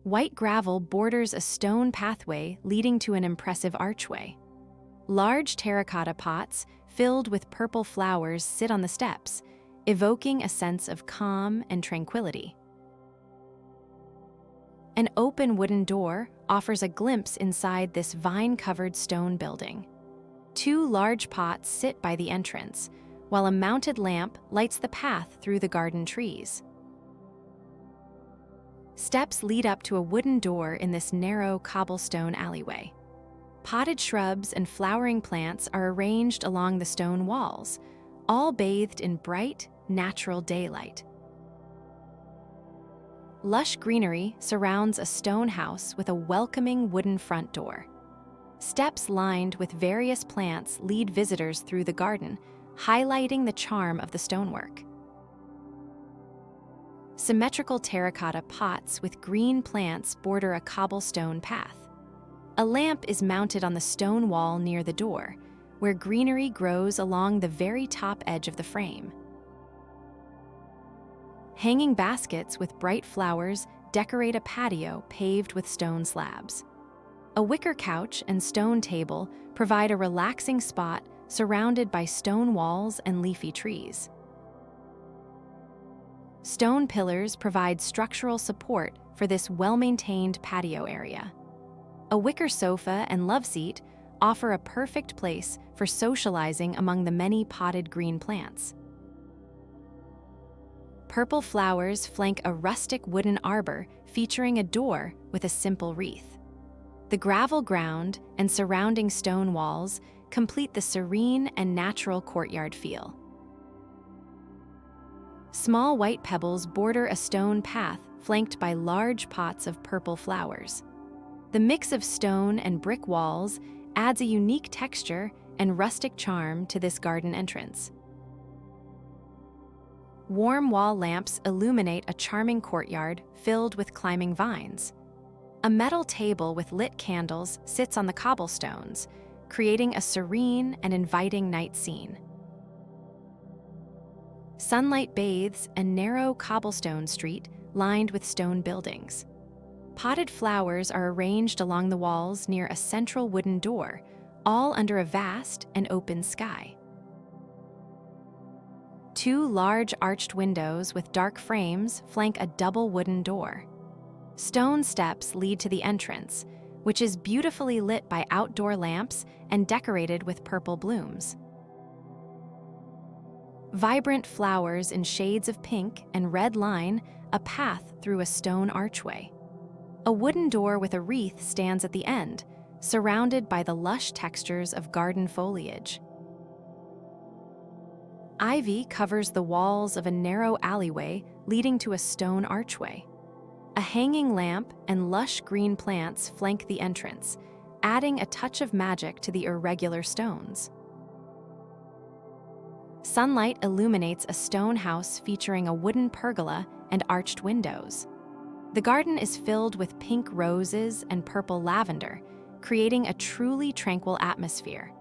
White gravel borders a stone pathway leading to an impressive archway. Large terracotta pots filled with purple flowers sit on the steps, evoking a sense of calm and tranquility. An open wooden door offers a glimpse inside this vine-covered stone building. Two large pots sit by the entrance, while a mounted lamp lights the path through the garden trees. Steps lead up to a wooden door in this narrow cobblestone alleyway. Potted shrubs and flowering plants are arranged along the stone walls, all bathed in bright, natural daylight. Lush greenery surrounds a stone house with a welcoming wooden front door. Steps lined with various plants lead visitors through the garden, highlighting the charm of the stonework. Symmetrical terracotta pots with green plants border a cobblestone path. A lamp is mounted on the stone wall near the door, where greenery grows along the very top edge of the frame. Hanging baskets with bright flowers decorate a patio paved with stone slabs. A wicker couch and stone table provide a relaxing spot surrounded by stone walls and leafy trees. Stone pillars provide structural support for this well-maintained patio area. A wicker sofa and loveseat offer a perfect place for socializing among the many potted green plants. Purple flowers flank a rustic wooden arbor featuring a door with a simple wreath. The gravel ground and surrounding stone walls complete the serene and natural courtyard feel. Small white pebbles border a stone path flanked by large pots of purple flowers. The mix of stone and brick walls adds a unique texture and rustic charm to this garden entrance. Warm wall lamps illuminate a charming courtyard filled with climbing vines. A metal table with lit candles sits on the cobblestones, creating a serene and inviting night scene. Sunlight bathes a narrow cobblestone street lined with stone buildings. Potted flowers are arranged along the walls near a central wooden door, all under a vast and open sky. Two large arched windows with dark frames flank a double wooden door. Stone steps lead to the entrance, which is beautifully lit by outdoor lamps and decorated with purple blooms. Vibrant flowers in shades of pink and red line a path through a stone archway. A wooden door with a wreath stands at the end, surrounded by the lush textures of garden foliage. Ivy covers the walls of a narrow alleyway leading to a stone archway. A hanging lamp and lush green plants flank the entrance, adding a touch of magic to the irregular stones. Sunlight illuminates a stone house featuring a wooden pergola and arched windows. The garden is filled with pink roses and purple lavender, creating a truly tranquil atmosphere.